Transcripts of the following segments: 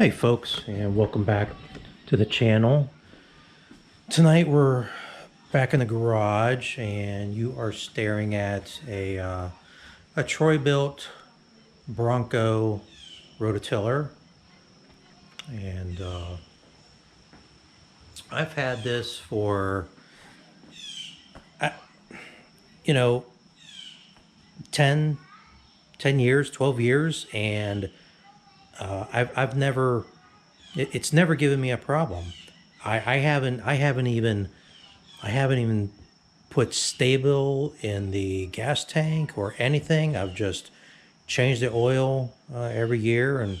Hey folks, and welcome back to the channel. Tonight we're back in the garage and you are staring at a Troy-bilt Bronco rototiller. And I've had this for, you know, 10 years, 12 years, and I've never, it's never given me a problem. I haven't even put stable in the gas tank or anything. I've just changed the oil every year and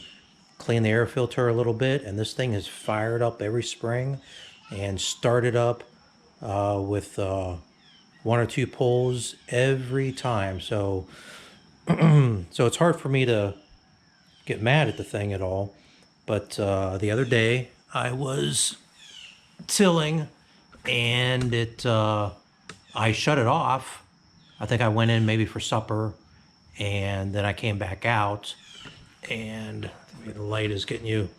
cleaned the air filter a little bit, and this thing has fired up every spring and started up with one or two pulls every time. So so it's hard for me to get mad at the thing at all. But the other day I was tilling and I shut it off. I think I went in maybe for supper and then I came back out, and the light is getting you,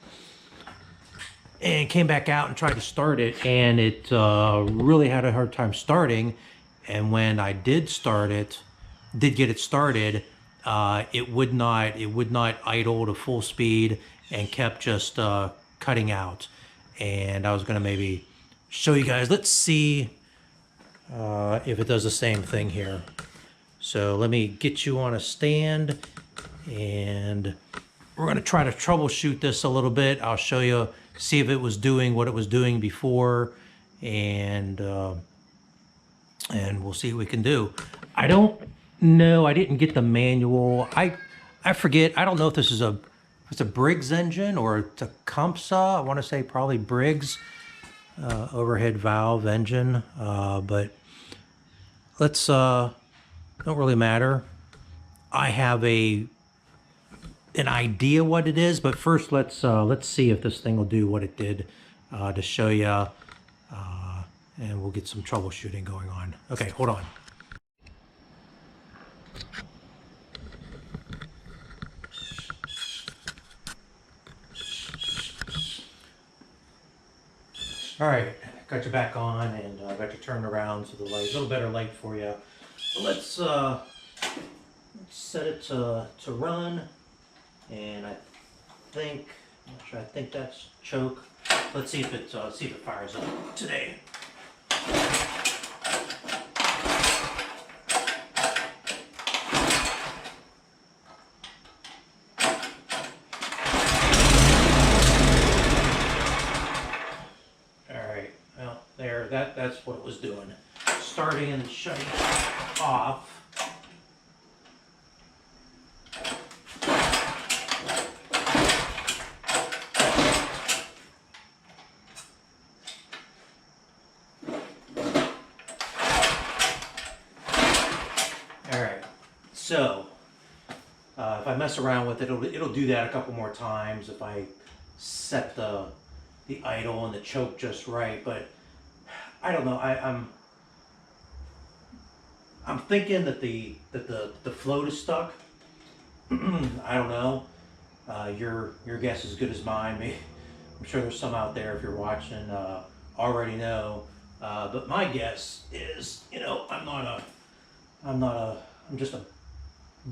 and came back out and tried to start it, and it really had a hard time starting. And when I did get it started, it would not idle to full speed and kept just cutting out. And I was gonna maybe show you guys. Let's see if it does the same thing here. So let me get you on a stand and we're gonna try to troubleshoot this a little bit. I'll show you, see if it was doing what it was doing before, and we'll see what we can do. I don't know, I didn't get the manual. I forget, I don't know if this is it's a Briggs engine or it's a Compsa. I wanna say probably Briggs overhead valve engine, but let's, don't really matter. I have an idea what it is, but first let's see if this thing will do what it did, to show you, and we'll get some troubleshooting going on. Okay, hold on. All right, got you back on, and I got you turned around so the light, a little better light for you. So let's set it to run, and I think, I think that's choke. Let's see if it fires up today. All right, well, there, that's what it was doing. Starting and shutting off. Alright, so if I mess around with it, it'll do that a couple more times if I set the idle and the choke just right. But I don't know, I'm thinking that the float is stuck. I don't know. Your guess is as good as mine. Maybe, I'm sure there's some out there, if you're watching, already know. But my guess is, you know, I'm just a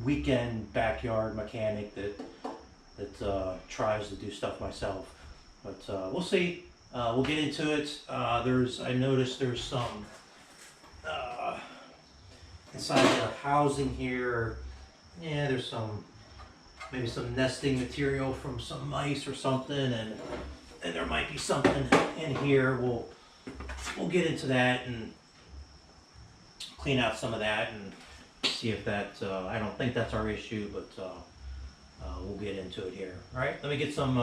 weekend backyard mechanic that tries to do stuff myself. But we'll see. We'll get into it. I noticed there's some inside the housing here. Yeah, there's maybe some nesting material from some mice or something, and there might be something in here. We'll get into that and clean out some of that and see if that, I don't think that's our issue, but we'll get into it here. All right, let me get some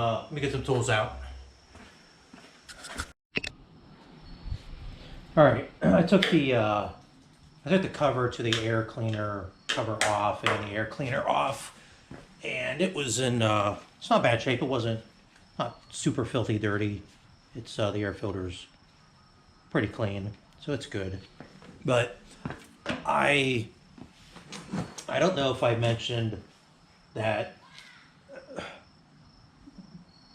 tools out. All right, I took the cover to the air cleaner cover off and the air cleaner off, and it was in it's not bad shape. It wasn't, not super filthy dirty. It's the air filter's pretty clean, so it's good. But I don't know if I mentioned that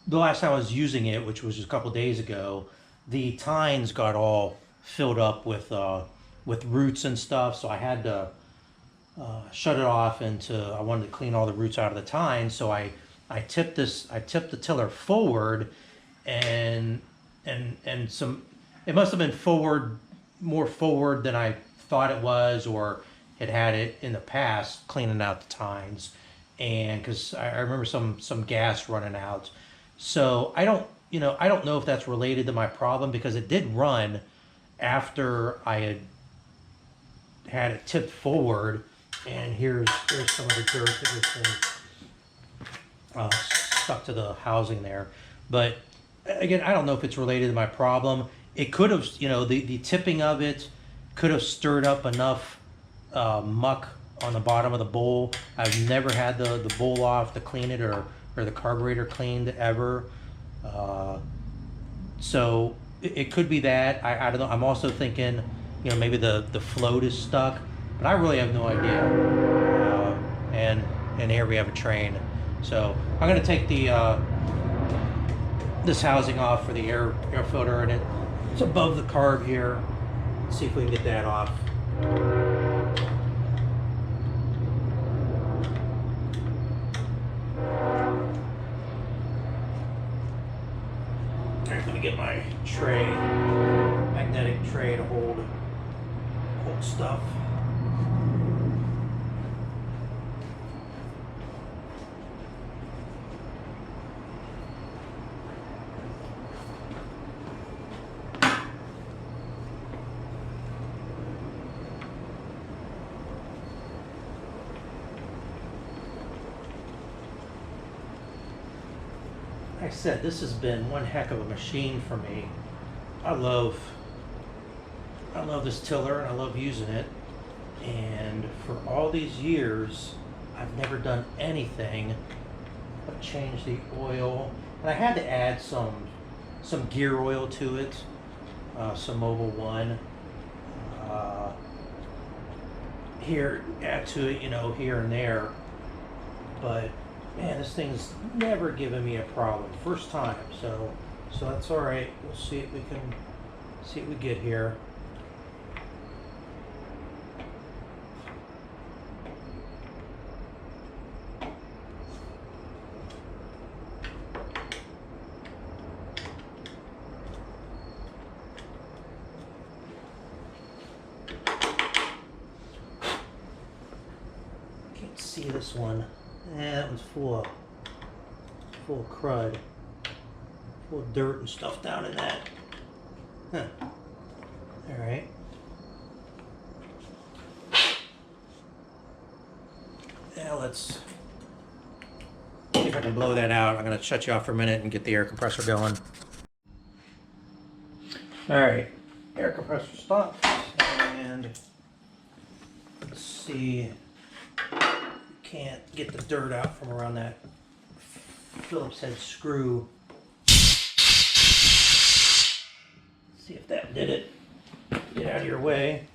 the last time I was using it, which was just a couple days ago, the tines got all filled up with roots and stuff. So I had to shut it off I wanted to clean all the roots out of the tines. So I tipped the tiller forward, and some, it must have been more forward than I thought it was, or had it in the past cleaning out the tines, and because I remember some gas running out. So I don't know if that's related to my problem, because it did run after I had it tipped forward, and here's some of the dirt that was stuck to the housing there. But again, I don't know if it's related to my problem. It could have, the tipping of it could have stirred up enough muck on the bottom of the bowl. I've never had the bowl off to clean it, or the carburetor cleaned ever. So it could be that. I don't know. I'm also thinking, maybe the float is stuck, but I really have no idea. And here we have a train. So I'm gonna take the this housing off for the air filter, and it's above the carb here. Let's see if we can get that off. Alright, let me get my tray, magnetic tray to hold stuff. Like I said, this has been one heck of a machine for me. I love this tiller, and I love using it. And for all these years, I've never done anything but change the oil. And I had to add some gear oil to it, some Mobil 1. Here, add to it, here and there. But man, this thing's never given me a problem. First time, so that's all right. We'll see if we get here. Can't see this one. That one's full of crud, full of dirt and stuff down in that. Huh. All right. Now let's see if I can blow that out. I'm going to shut you off for a minute and get the air compressor going. All right, air compressor stopped, and let's see. Can't get the dirt out from around that Phillips head screw. See if that did it. Get out of your way.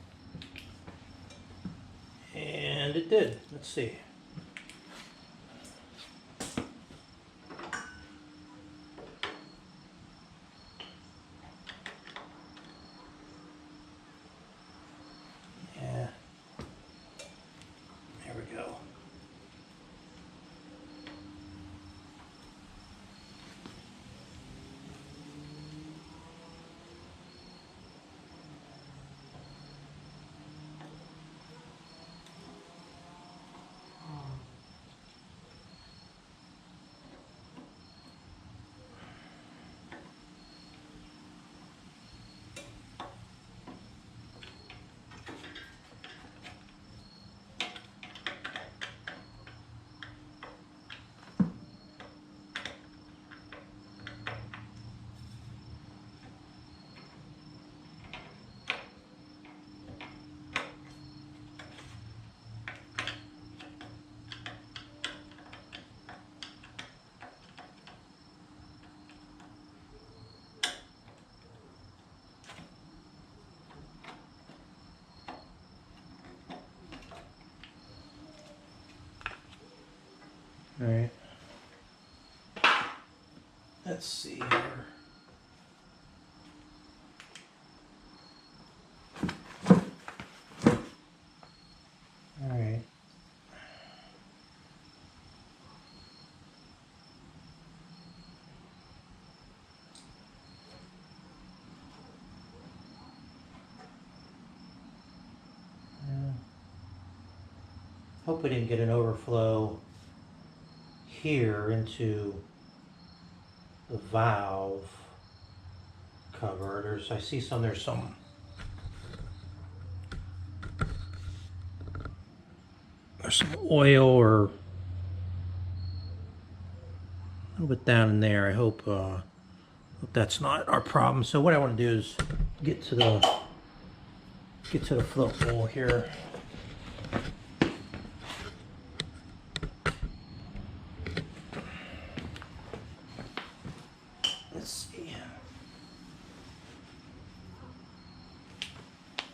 And it did. Let's see. Yeah. There we go. All right. Let's see here. All right. Hope we didn't get an overflow here into the valve cover. I see there's some oil or a little bit down in there. I hope that's not our problem. So what I want to do is get to the float bowl here. Let's see.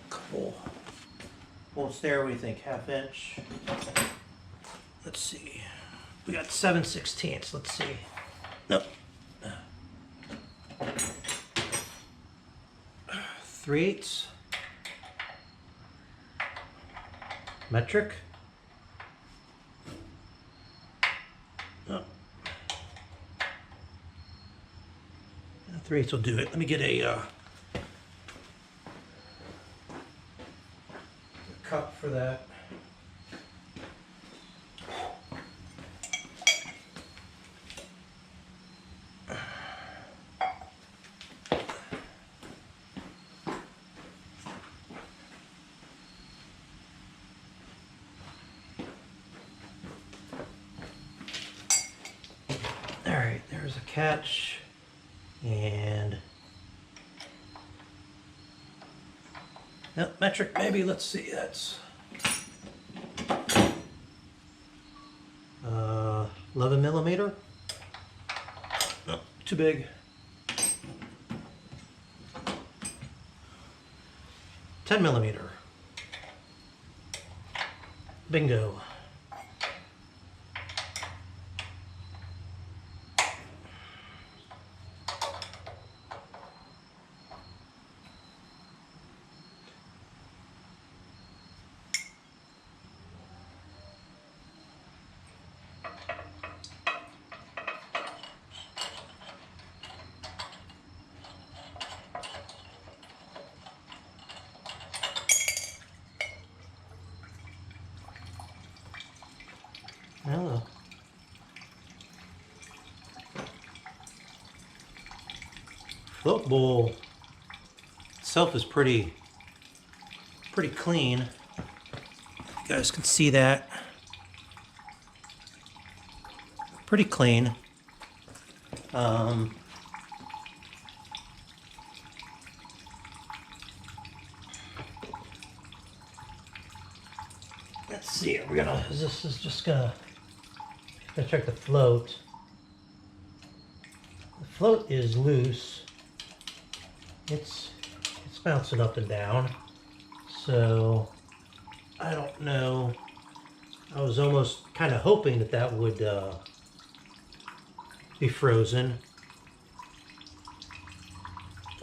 Couple bolts there. What do you think? Half inch? Let's see. We got 7/16. Let's see. Nope. 3/8. Metric. Oh. 3/8 will do it. Let me get a cup for that. Alright, there's a catch, and no, metric maybe, let's see, that's 11 millimeter. No, too big. 10 millimeter. Bingo. Hello. Float bowl itself is pretty clean. You guys can see that. Pretty clean. Let's see. This is just gonna check the float. The float is loose. It's bouncing up and down. So I don't know. I was almost kind of hoping that would be frozen.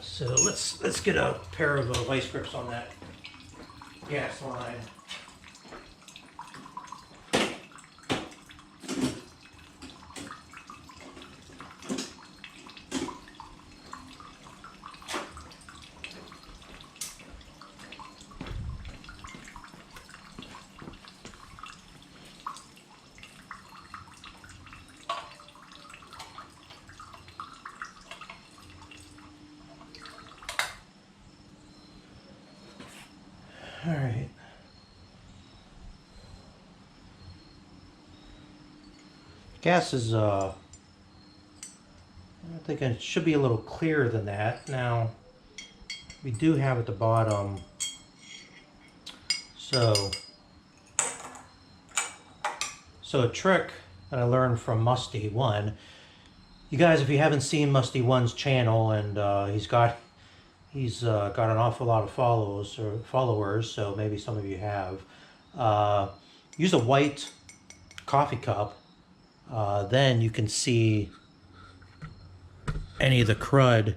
So let's get a pair of vice grips on that gas line. All right. Gas is, I think it should be a little clearer than that. Now, we do have at the bottom, so a trick that I learned from Musty One. You guys, if you haven't seen Musty One's channel, and he's got an awful lot of followers, so maybe some of you have. Use a white coffee cup, then you can see any of the crud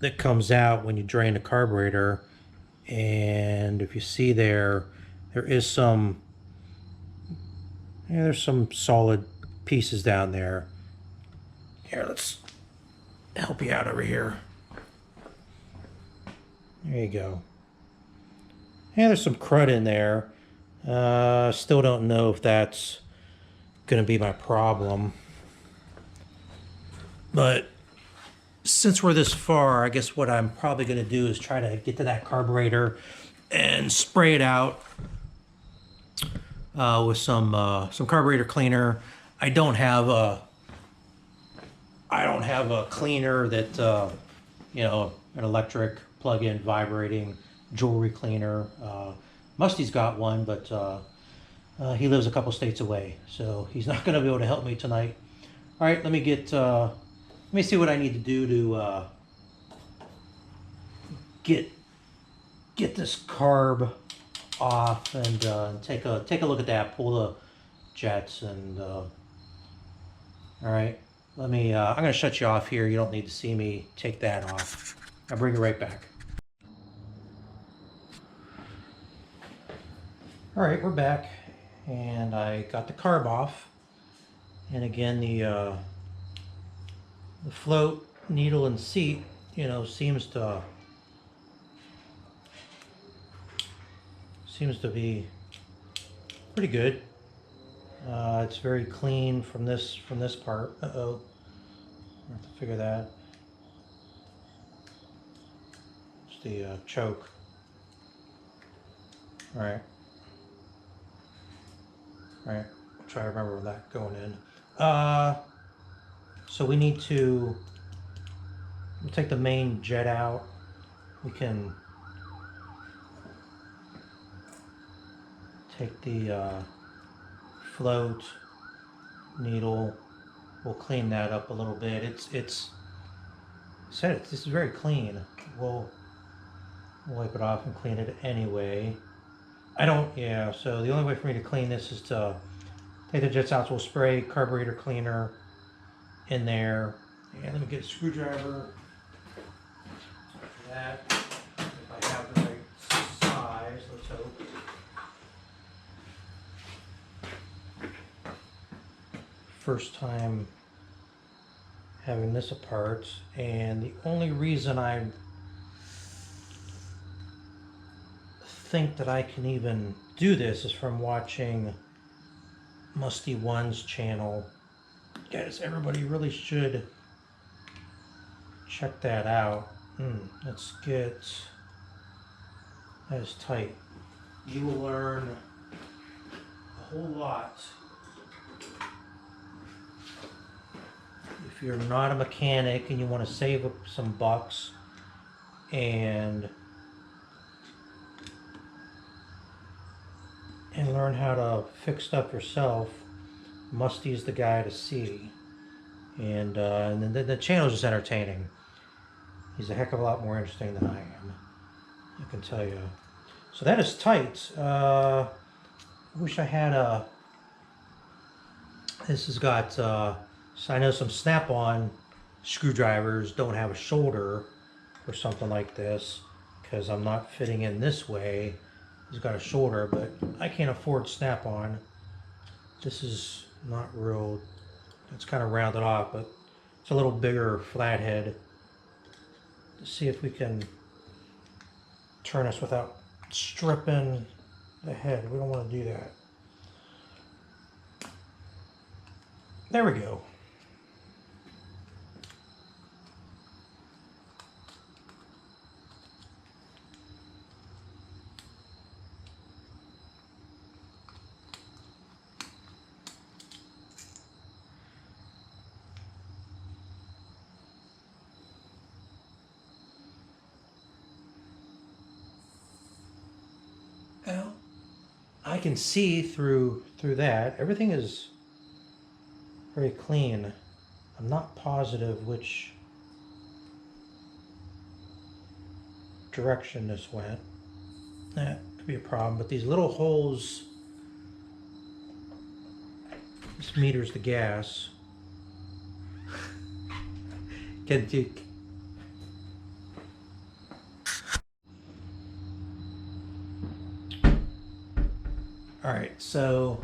that comes out when you drain the carburetor. And if you see there is some, there's some solid pieces down there. Here, let's help you out over here. There you go. Yeah, there's some crud in there. Still don't know if that's going to be my problem. But since we're this far, I guess what I'm probably going to do is try to get to that carburetor and spray it out with some carburetor cleaner. I don't have a cleaner that you know, an electric plug-in vibrating jewelry cleaner. Musty's got one, but he lives a couple states away, so he's not going to be able to help me tonight. All right, let me see what I need to do to get this carb off and take a look at that. Pull the jets and all right. Let me. I'm going to shut you off here. You don't need to see me take that off. I'll bring you right back. All right, we're back, and I got the carb off. And again, the float, needle, and seat, you know, seems to be pretty good. It's very clean from this part. Uh-oh, I have to figure that. It's the choke. All right. All right, I'll try to remember that going in. So we need to, we'll take the main jet out. We can take the float, needle, we'll clean that up a little bit. This is very clean. We'll wipe it off and clean it anyway. So the only way for me to clean this is to take the jets out. So we'll spray carburetor cleaner in there. And let me get a screwdriver. That, if I have the right size, let's hope. First time having this apart, and the only reason I think that I can even do this is from watching Musty One's channel. Guys, everybody really should check that out. Let's get, that is tight. You will learn a whole lot if you're not a mechanic and you want to save up some bucks and learn how to fix stuff yourself. Musty's the guy to see. And then the channel's just entertaining. He's a heck of a lot more interesting than I am, I can tell you. So that is tight. I wish I had a, this has got, so I know some snap-on screwdrivers don't have a shoulder or something like this, because I'm not fitting in this way. It's got a shoulder, but I can't afford snap-on. This is not real, it's kind of rounded off, but it's a little bigger flathead. Let's see if we can turn this without stripping the head. We don't want to do that. There we go. Well, I can see through that. Everything is very clean. I'm not positive which direction this went. That could be a problem, but these little holes, this meters the gas. Get you. All right, so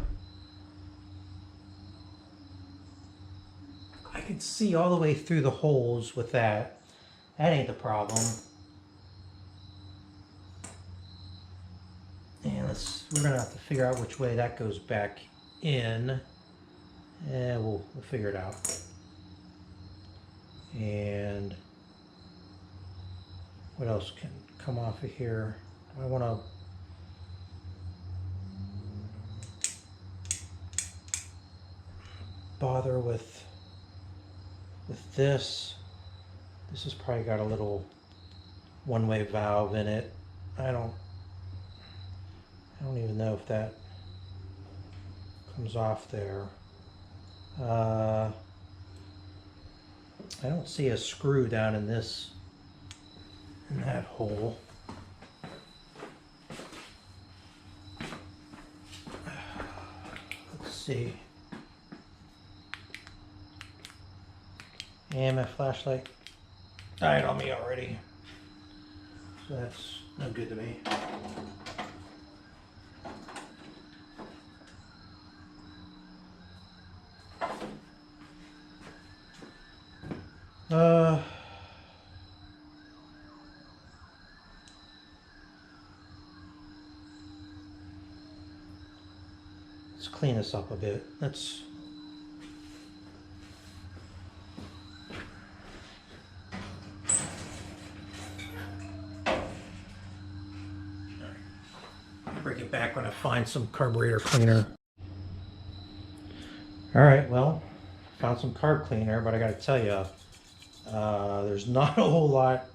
I can see all the way through the holes with that. That ain't the problem. And we're gonna have to figure out which way that goes back in. And we'll figure it out. And what else can come off of here? I want to bother with this. This has probably got a little one-way valve in it. I don't even know if that comes off there. I don't see a screw down in that hole. Let's see. And my flashlight died on me already. So that's no good to me. Let's clean this up a bit. Let's bring it back when I find some carburetor cleaner. All right, well, found some carb cleaner, but I got to tell you, there's not a whole lot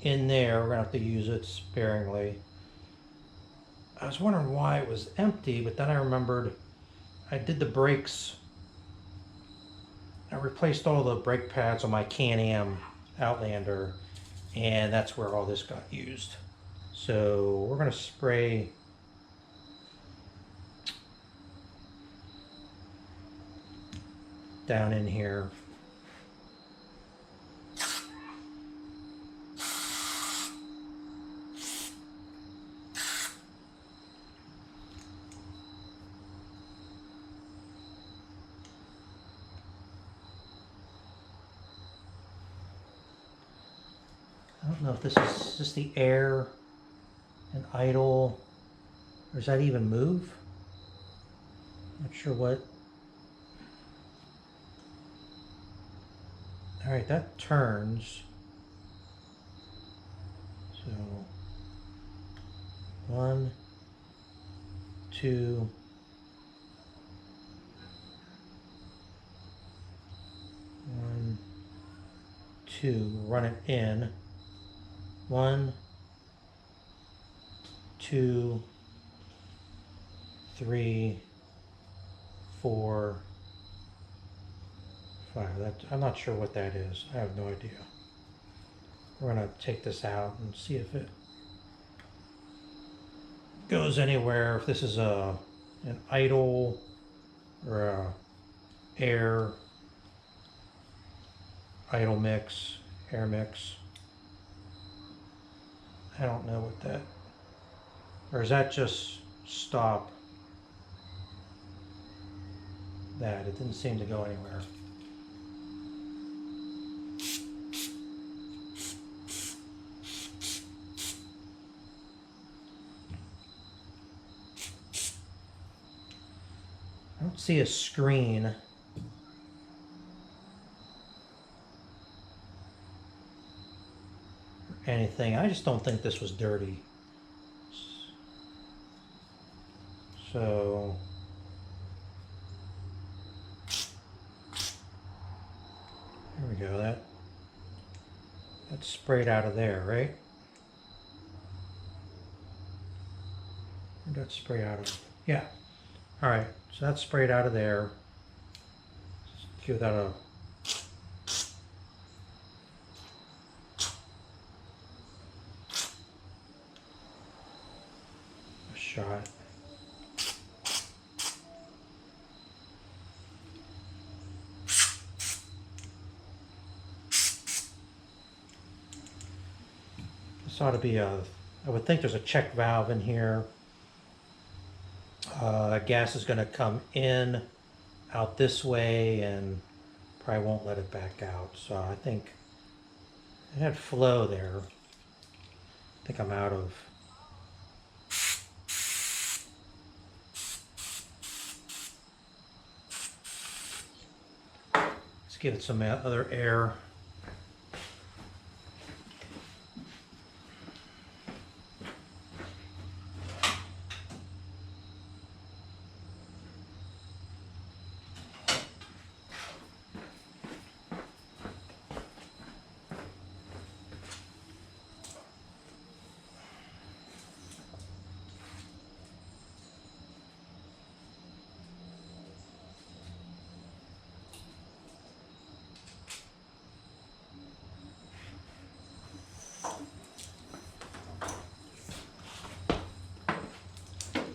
in there. We're gonna have to use it sparingly. I was wondering why it was empty, but then I remembered I did the brakes. I replaced all the brake pads on my Can-Am Outlander, and that's where all this got used. So we're gonna spray down in here. I don't know if this is just the air and idle, or does that even move? Not sure what. All right, that turns. So 1, 2, 1, 2. Run it in. 1, 2, 3, 4, 5. I'm not sure what that is. I have no idea. We're going to take this out and see if it goes anywhere. If this is an idle or a air idle mix, air mix. I don't know what that, or is that just stop that? It didn't seem to go anywhere. I don't see a screen. Or anything. I just don't think this was dirty. So there we go. That's sprayed out of there, right? Where'd that spray out of? Yeah. All right. So that's sprayed out of there. Let's give that a shot. This ought to be a, I would think there's a check valve in here. Gas is going to come in, out this way, and probably won't let it back out. So I think it had flow there. I think I'm out of. Let's give it some other air.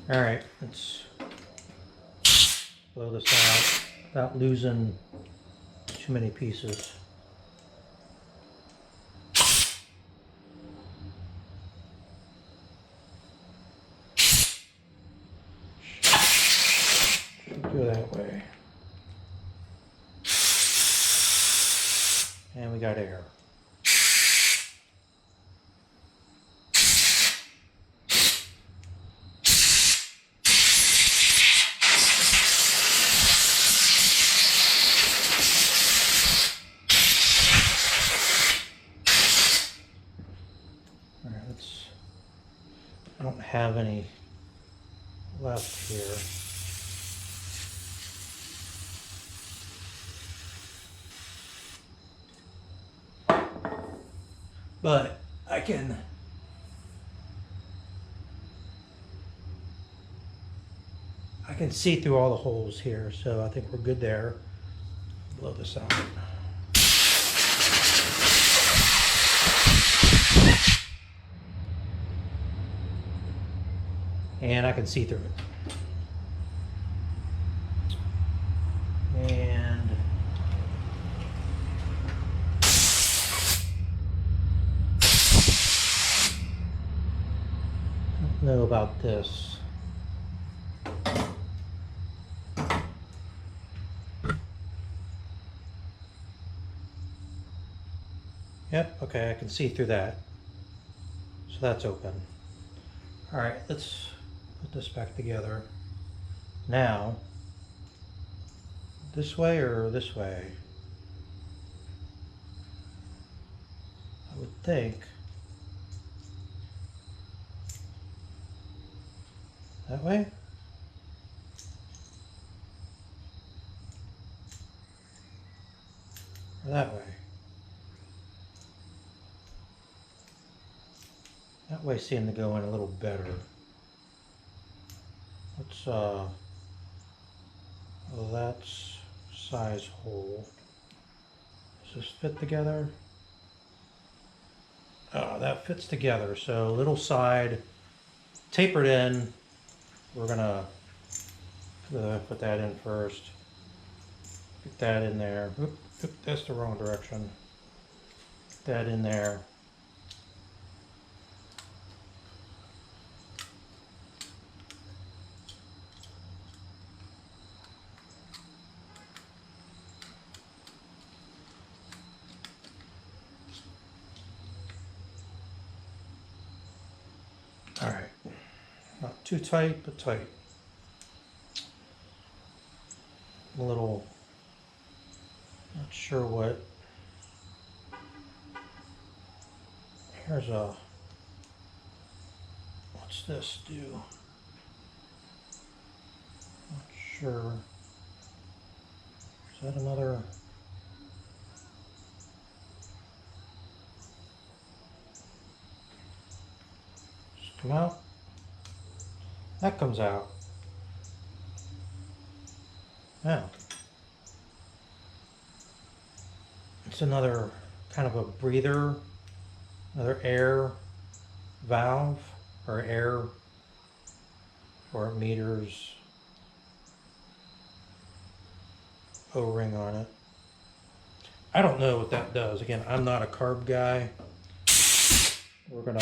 All right, let's blow this out without losing too many pieces. Should go that way. And we got air. I don't have any left here. But I can see through all the holes here, so I think we're good there. Blow this out. And I can see through it. And I don't know about this. Yep, okay, I can see through that. So that's open. All right, let's put this back together. Now, this way or this way? I would think that way. Or that way. That way seemed to go in a little better. Let's, well, that's size hole. Does this fit together? Oh, that fits together. So little side, tapered in. We're gonna put that in first. Get that in there. Oop, oop, that's the wrong direction. Get that in there. All right, not too tight, but tight. A little, not sure what. Here's a, what's this do? Not sure. Is that another? Come out. That comes out. Now, it's another kind of a breather, another air valve or air, or it meters O-ring on it. I don't know what that does. Again, I'm not a carb guy. we're gonna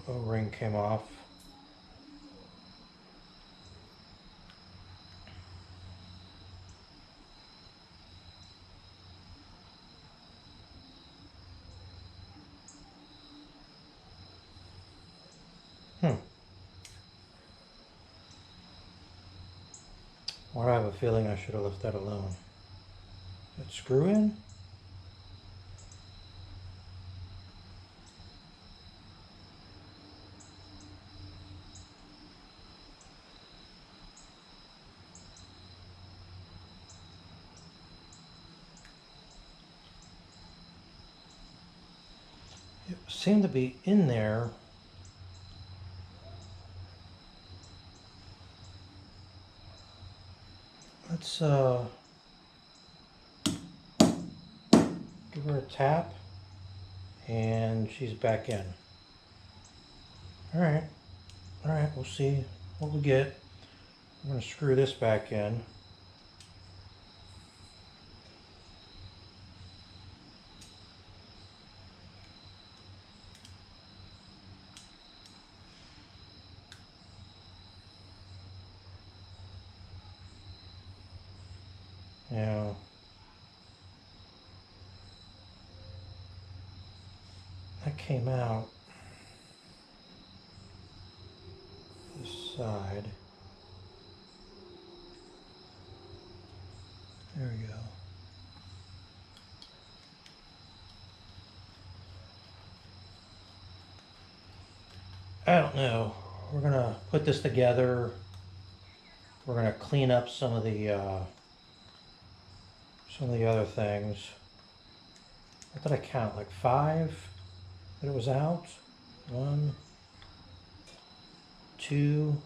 O-ring came off. Why do I have a feeling I should have left that alone? That screw in? It seemed to be in there. Let's give her a tap, and she's back in. All right, we'll see what we get. I'm gonna screw this back in. Now, that came out this side. There we go. I don't know. We're gonna put this together. We're gonna clean up some of the other things. What did I count? Like 5 that it was out? 1, 2,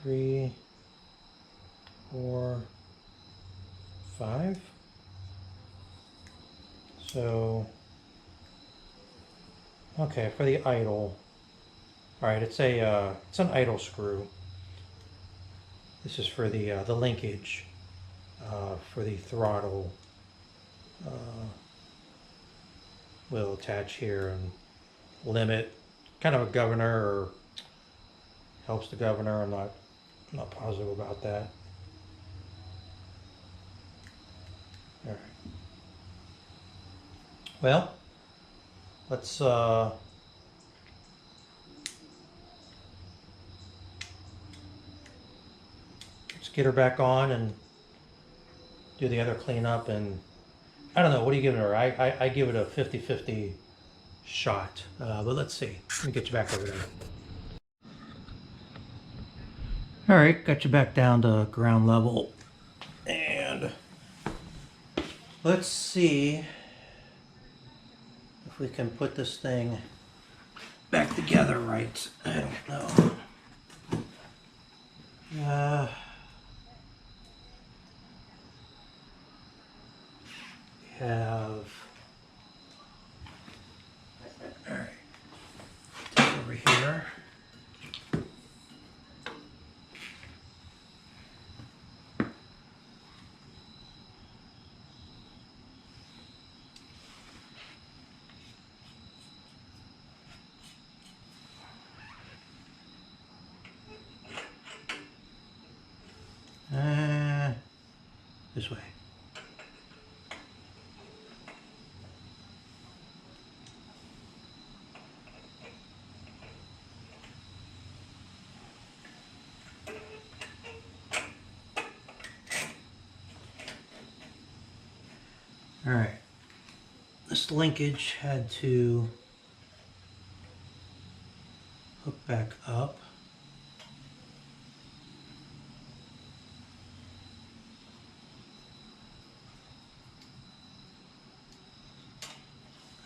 3, 4, 5. So, okay, for the idle. All right, it's an idle screw. This is for the linkage for the throttle. Will attach here and limit, kind of a governor, or helps the governor. I'm not positive about that. All right. Well, let's get her back on and do the other cleanup. And I don't know, what are you giving her? I give it a 50-50 shot, but let's see. Let me get you back over there. All right, got you back down to ground level, and let's see if we can put this thing back together right. I don't know. Have, all right, here. This way. All right, this linkage had to hook back up.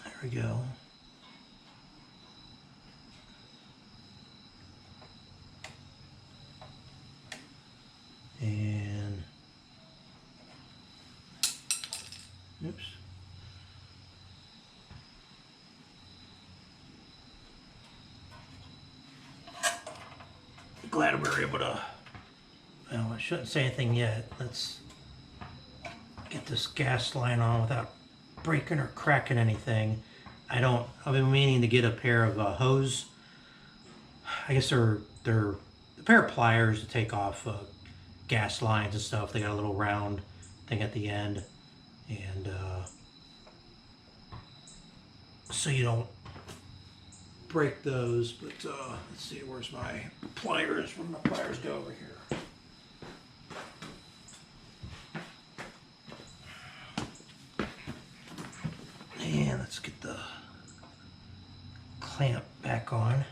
There we go. And oops. Glad we were able to, well, I shouldn't say anything yet. Let's get this gas line on without breaking or cracking anything. I've been meaning to get a pair of hose. I guess they're a pair of pliers to take off gas lines and stuff. They got a little round thing at the end. And so you don't break those, but let's see, where's my pliers? Where do my pliers go over here? And let's get the clamp back on.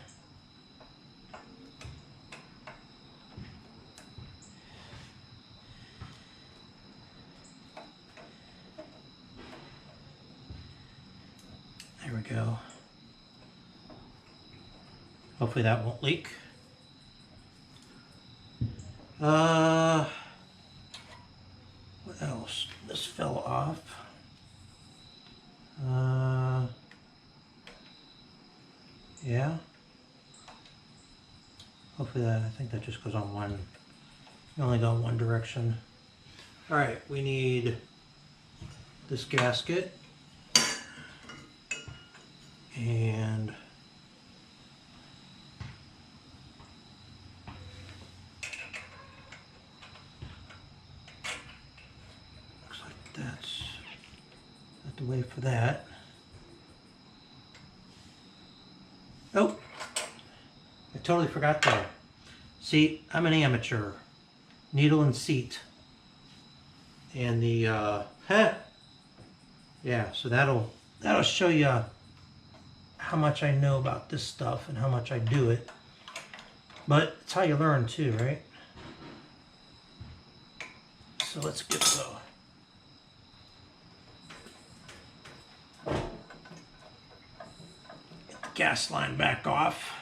There we go. Hopefully that won't leak. What else? This fell off. Yeah. Hopefully that, I think that just goes on one, you only go in one direction. All right, we need this gasket and looks like that's, have to wait for that. Oh, I totally forgot that. See, I'm an amateur. Needle and seat. And the, yeah, so that'll show you how much I know about this stuff and how much I do it. But it's how you learn too, right? So let's get the gas line back off.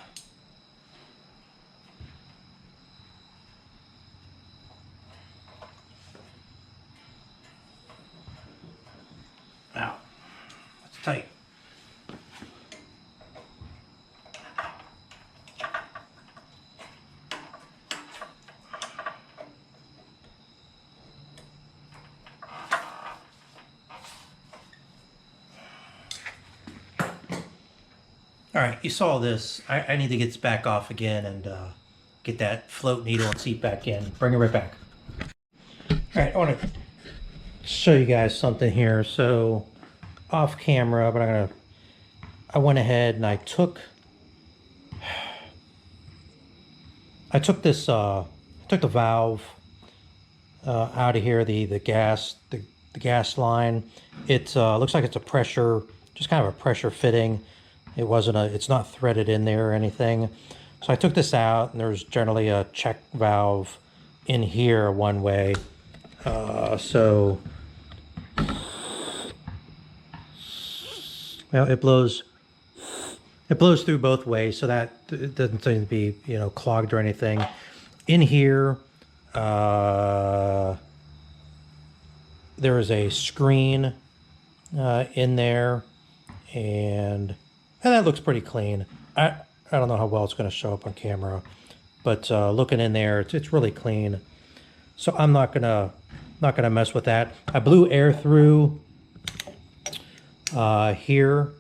Wow, that's tight. All right, you saw this. I need to get this back off again and get that float needle and seat back in. Bring it right back. All right, I want to show you guys something here. So off camera, but I went ahead and I took this took the valve out of here, the gas line. It looks like it's a pressure, just kind of a pressure fitting. It's not threaded in there or anything. So I took this out, and there's generally a check valve in here one way. So, well, it blows through both ways, so that it doesn't seem to be, clogged or anything. In here, there is a screen in there, and that looks pretty clean. I I don't know how well it's going to show up on camera, but looking in there, it's really clean. So I'm not gonna mess with that. I blew air through here,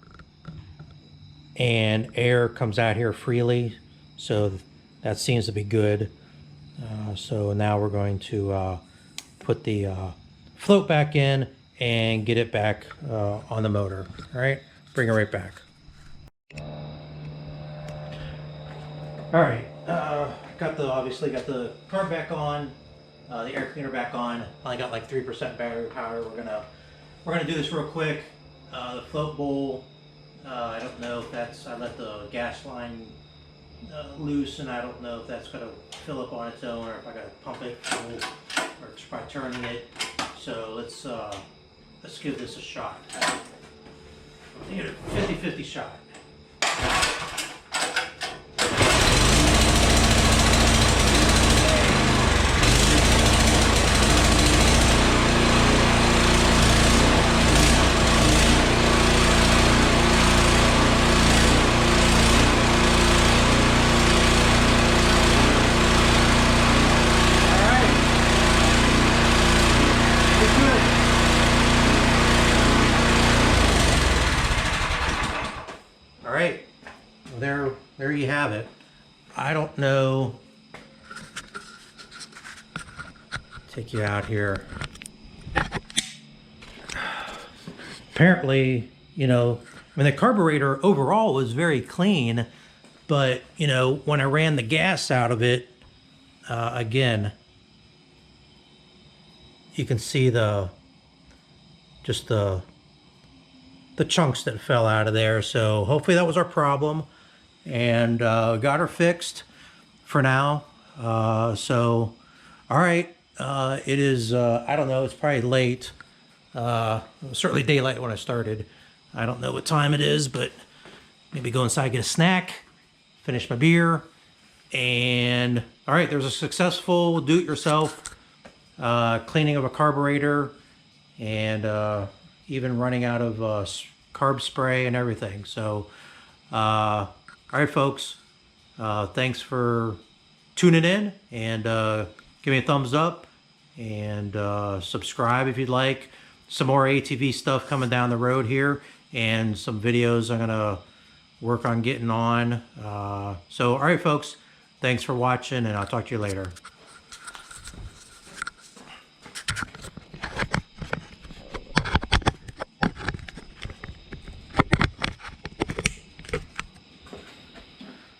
and air comes out here freely, so that seems to be good. So now we're going to put the float back in and get it back on the motor. All right, bring it right back. All right, obviously got the carb back on, the air cleaner back on. Only got like 3% battery power. We're gonna do this real quick. The float bowl, I don't know if that's, I let the gas line loose, and I don't know if that's gonna fill up on its own or if I gotta pump it or just by turning it. So let's give this a shot. I get a 50-50 shot. All right, well, there you have it. I don't know. Take you out here. Apparently, you know, I mean, the carburetor overall was very clean, but you know, when I ran the gas out of it, again, you can see just the chunks that fell out of there. So hopefully that was our problem, and got her fixed for now. So all right, it is I don't know, it's probably late. It was certainly daylight when I started. I don't know what time it is, but maybe go inside, get a snack, finish my beer, and all right, there's a successful do-it-yourself cleaning of a carburetor, and even running out of carb spray and everything. So, all right, folks, thanks for tuning in, and give me a thumbs up, and subscribe if you'd like. Some more ATV stuff coming down the road here, and some videos I'm gonna work on getting on. So, all right, folks, thanks for watching, and I'll talk to you later.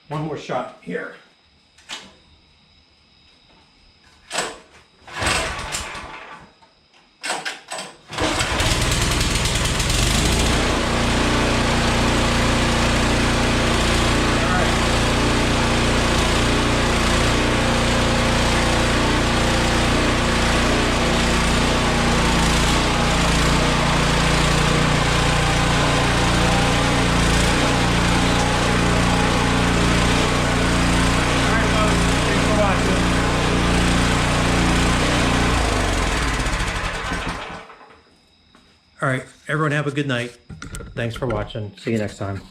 One more shot here. All right, everyone have a good night. Thanks for watching. See you next time.